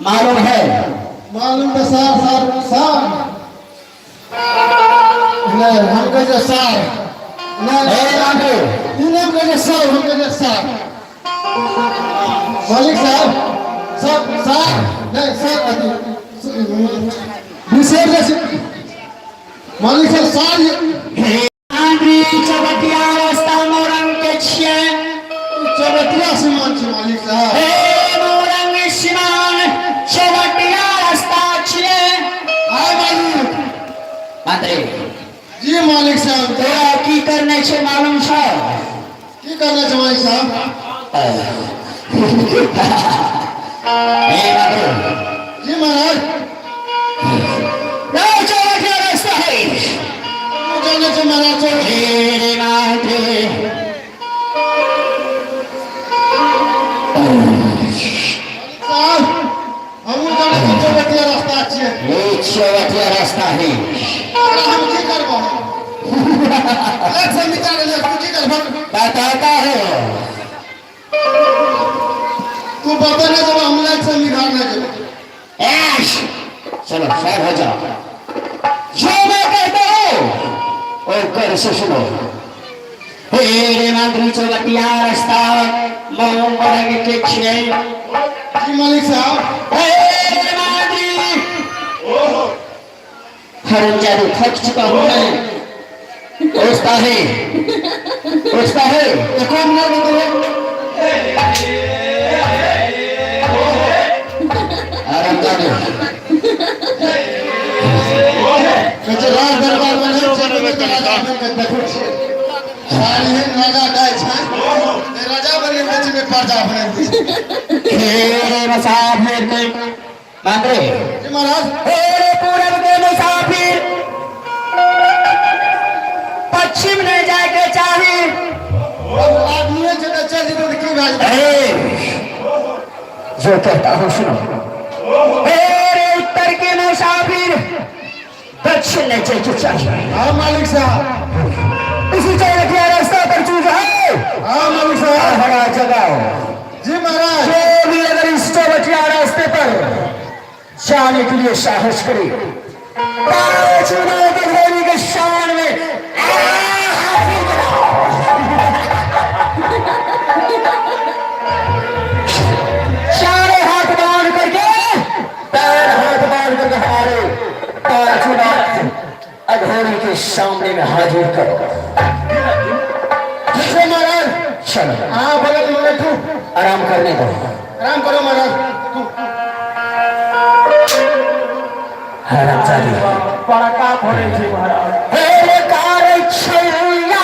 मालूम है? मालूम तो सार सार सार नहीं हम कहे सार नहीं लाडू इन्हें कहे सार हम कहे सार मालिक साहब सब सार नहीं सार दूसरे जैसे मालिक साहब सार आंधी चबटिया रास्ता मोरंग के छे चबटिया सीमान छे मालिक साहब मोरंग सीमान चबटिया रास्ता छे आए मालिक मंत्री जी मालिक साहब तोरा की करने छे मालूम छो? की करना छे मालिक साहब मंत्री जी महाराज चबटिया रास्ता है जाने छे महाराज रे मंत्री साहब हम जाने छे चबटिया रास्ता छे चबटिया रास्ता है हम की करबो एक से निकाल ले तू की करबो बताता है तू बता ना जब हम एक से निकाल ले ऐश चलो साइड हो जाओ जो मैं कहता हूँ और कर से सुनो रे मंत्री चबटिया रास्ता मोरंग के छे जी मालिक साहब रे मंत्री हरम जादू थक चुका हूँ मैं उठता है देखो हमने आराम जादू कचे राज दरबार में देखो सारी है राजा गाय छा राजा बने बेच में पर्दा बने हे मुसाफिर के मंत्री जी महाराज हे पूरब के मुसाफिर पश्चिम ने जाके चाहिए आदमी जब चल जी तो की बात जो कहता हूँ सुनो हे उत्तर के मुसाफिर दक्षिण ने जाके चाहिए हां मालिक साहब इसी चौरठिया रास्ता पर चूज है हां मालिक साहब हरा जगाओ जी महाराज जो भी अगर इस चौरठिया रास्ते पर जाने के लिए साहस करे चुनाव के घोड़ी के शान में सारे हाथ बांध करके पैर हाथ बांध करके हारे चुनाव अघोरी के सामने में हाजिर करो जी महाराज चलो हां भगत में बैठो आराम करने दो आराम करो महाराज हरामजादी बड़ा का भरे जी महाराज हे कार छैया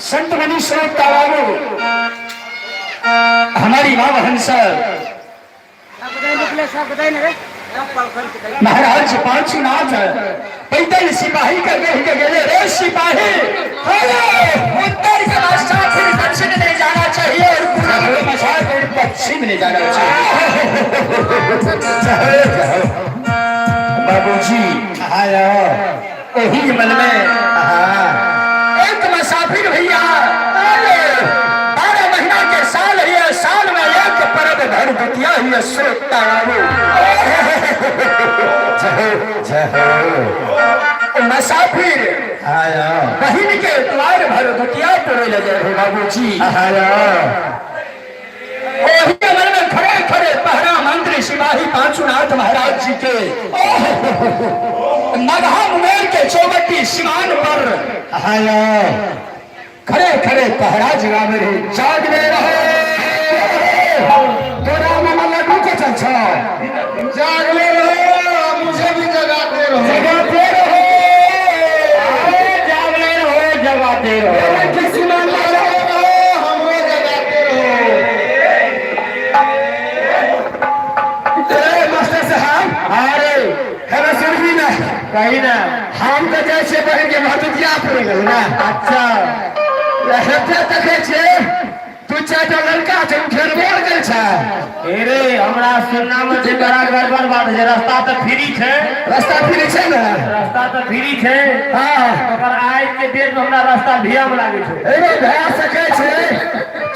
संत मनीषर तालाबो हमारी माँ बहन सर महाराज पांचुनाथ पैदल सिपाही कर गए रे सिपाही उत्तर के रास्ता फिर दक्षिण ले जाना चाहिए और पश्चिम ले जाना चाहिए। बाबूजी यही मन में एक मुसाफिर भैया 12 महीना के साल है, साल में एक पर्व भर दुतिया हुई श्रोता मुसाफिर बहन के द्वार भर दुतिया तोड़े लगे हो बाबूजी। मन में खड़े खड़े पहरा मंत्री सिपाही पांचुनाथ महाराज जी के मगहा मुंगेर के चौबट्टी सीमान पर खड़े खड़े पहरा जगा मेरे जागने रहे तेरा मामा लड्डू को चलछा जागले रहो, मुझे भी जगाते रहो, जगाते रहो, जागने रहो, जगाते रहो, किसी में लगा हमको जगाते रहो। मास्टर साहब अरे है सुनबी ना कही ना हम तो जैसे बहन के भतुकिया पड़ गए ना। अच्छा देखे छे तू चाटा लड़का छे उठेर बोल गए छे अरे हमरा सुनना में जे बड़ा गड़बड़ बात है। रास्ता तो फ्री है, रास्ता फ्री छे ना, रास्ता तो फ्री है। हां पर आज के डेट में हमरा रास्ता भिया में लागे छे। अरे भया सके छे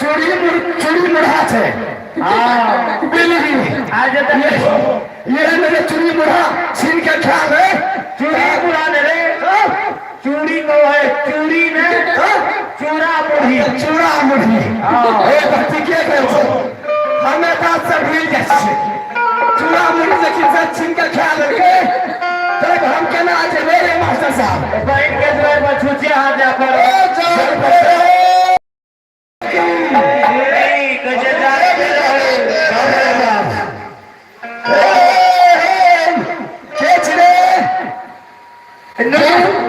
चोरी मुढ़ा छे। हां बिल्ली आज तक ये है मेरे चूड़ी बुढ़ा छीन के ख्याल है चूड़ी बुढ़ा ने रे चूड़ी को है चूड़ी ने चूड़ा बुढ़ी चूड़ा मुढ़ी ए भक्ति के कहते हमें बात सब भूल जाए चूड़ा मुढ़ी से किसी छीन के ख्याल रखे तब हम कहना आज मेरे मास्टर साहब बैठ के जो है वो छुचे हाथ जा पर कजे जा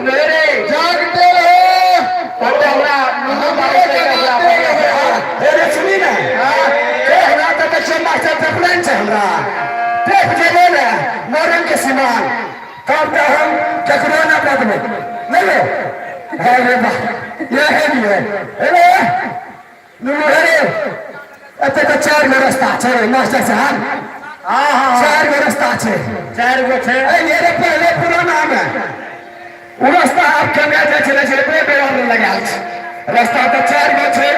मेरे जागते रहो अरे सुनी ना हमरा तक अच्छे मास्टर प्लान है हमरा देख जेबे ना मोरन के समान कब तक हम ककरो ना बदले नहीं अरे वाह ये है भी है अरे नुनु अरे अते तो चार गो रास्ता है मास्टर साहब हां चार गो रास्ता है चार गो छे ये रे पहले पूरा नाम है वो रास्ता आप केना जाय छले से बेरा में लगाल छै रास्ता तो चार गो छै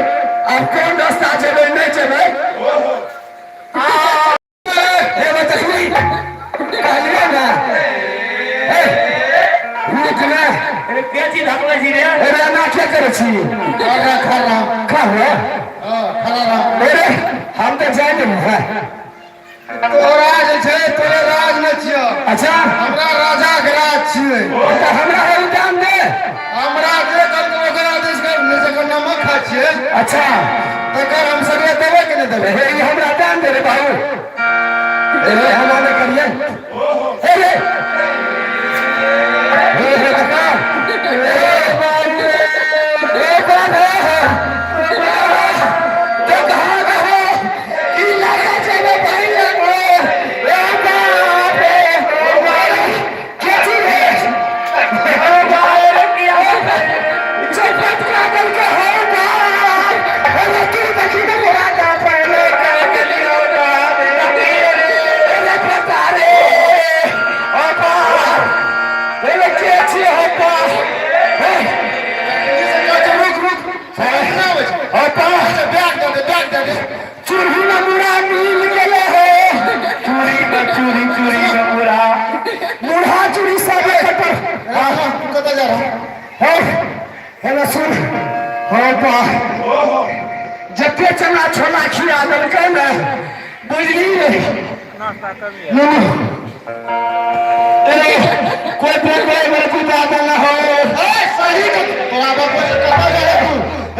आप कौन रास्ता जेबै नहीं जेबै ए बतखनी कहलिए ना ए रुक ना के चीज हकले जी रे अरे ना क्या करे छी खड़ा खा खड़ा अरे हम तो जाने हैं तोरा जे छै तोरे राज में छियो अच्छा हमरा राजा के राज छियै तो हमरा है दाम दे हमरा जे कर ओकरा देश के जकर नमक खा छियै अच्छा तकर हम सगरे देबे के नहीं देबे हे ये हमरा दाम दे रे बाबू ए हमारे करिए ए रे काका ए बाबू ए बाबू तो कहां गए की लगा चले भाई लगो ए बाप रे ओ भाई कैसी है ओ भाई रे क्या चपत कागल के हो यार अरे तू देखी ना मेरा का पहले के लिए हो जा अरे पता रे ओ बाप अरे कैसी हो पा चूड़ी में मुड़ा मिल गए है चूड़ी में बुढ़ा मुड़ा चूड़ी सब कटर कत जा रहा है ना सुन हो पा जते चना छोला खिया दल के ना बुझली रे अरे कोई मेरे पिता ना हो सही तोरा बाप कत जा रहा तू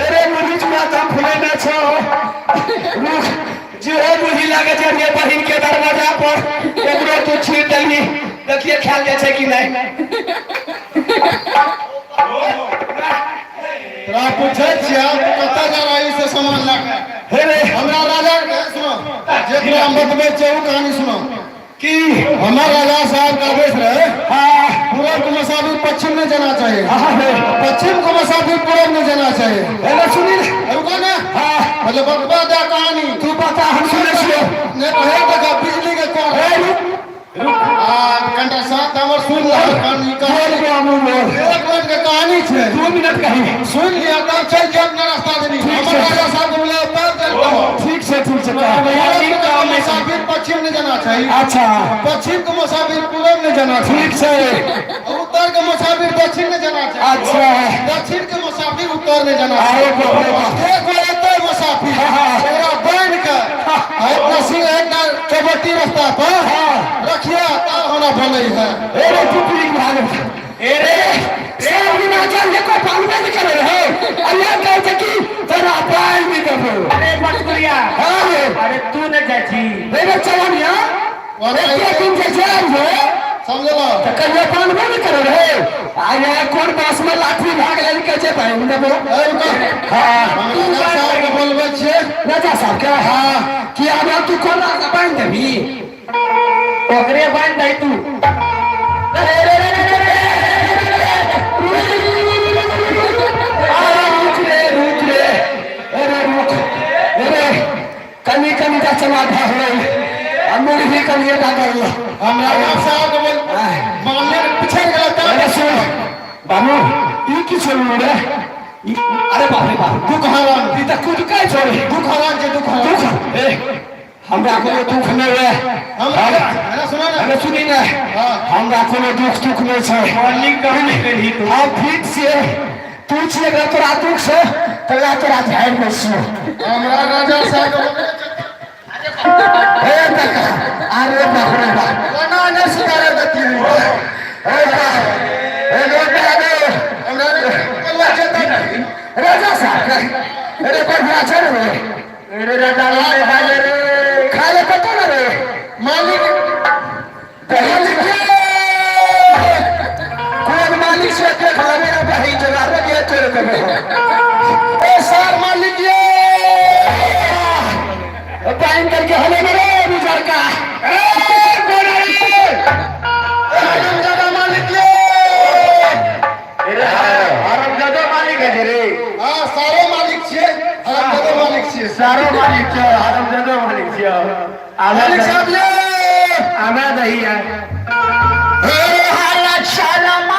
अरे मुझे माता फुले ना छो रुक जो मुझे लगे जे ये बहिन के दरवाजा पर एकरो तू छीन देली देखिए ख्याल जे छै कि नहीं तोरा पूछे छिया कत जा रहा है से सामान ला हे रे हमरा राजा के सुनो जे तोरा बतबे छै वो कहानी सुनो कि हमार राजा साहब का आदेश रहे हां पूरब को मुसाफिर पश्चिम में जाना चाहिए हां पश्चिम को मुसाफिर पूरब में जाना चाहिए अरे सुनील रुको ना हां मतलब बतबा दे कहानी तू बता हम सुने छियो ने कहे देखा बिजली के कोर घंटा 7 हमर सुन ला कहानी बोल गो अमूल एक मिनट के कहानी छे 2 मिनट कही सुन लिया तब चल के अपना रास्ता देनी हमर राजा साहब को बोले पैर चल ठीक से मुसाफिर पश्चिम में जाना चाहिए अच्छा पश्चिम को मुसाफिर पूरब में जाना चाहिए ठीक से और उत्तर के मुसाफिर दक्षिण में जाना चाहिए अच्छा दक्षिण के मुसाफिर उत्तर में जाना अरे बाप रे बाप एक बार उत्तर मुसाफिर पूरा बांध के अपना सिंह एक चौबट्टी रास्ता पर रखिए तब होना भले है अरे टुकड़ी भाग अरे सब बिना जान के कोई पालन नहीं कर रहे अल्लाह कहते कि तेरा पाल भी दबो अरे मटकुरिया अरे तू न जाची अरे चवनिया अरे क्या तुम के जान हो समझ लो तो कहिए पालन नहीं कर रहे आया कौन बास में लाठी भाग ले कैसे भाई दबो हां राजा साहब के बोलबे छे राजा साहब क्या हां कि आबा तू कोन राजा बांध देबी ओकरे बांध दे तू कमी कमी का चला था अमूल भी कमी का कर लो हम राजा साहब के बोल मामले में पीछे गया था अरे सुन बाबू ये की छोड़ रे अरे बाप रे बाप दुख हरान ये तो खुद का छोड़ दुख हरान के दुख हरान दुख ए हमरा कोनो दुख नहीं है मेरा सुना ना हमें सुनी ना हमरा कोनो दुख नहीं छै मॉर्निंग कभी नहीं करी तो हम फिट से पूछ ले तोरा दुख से तोरा झाड़ में सो हमरा राजा साहब हे तका अरे बाप रे बाप बना ने सुधारे देती हे बेटा रे हमरा कल्ला चेता नहीं राजा साहब अरे बढ़िया छै रे मेरे राजा ने खाले रे खाले पता ना रे मालिक कौन मालिक से के खाले ना भाई जगह रे ये तेरे कबे ए सर मालिक ये टाइम करके हमें मेरे गुजर का मालिक ये आराम ज्यादा मालिक है रे हां सारे मालिक छे सारे मालिक छे सारो मालिक है आराम ज्यादा मालिक है मालिक साहब ये आना नहीं है हे हाला शर्मा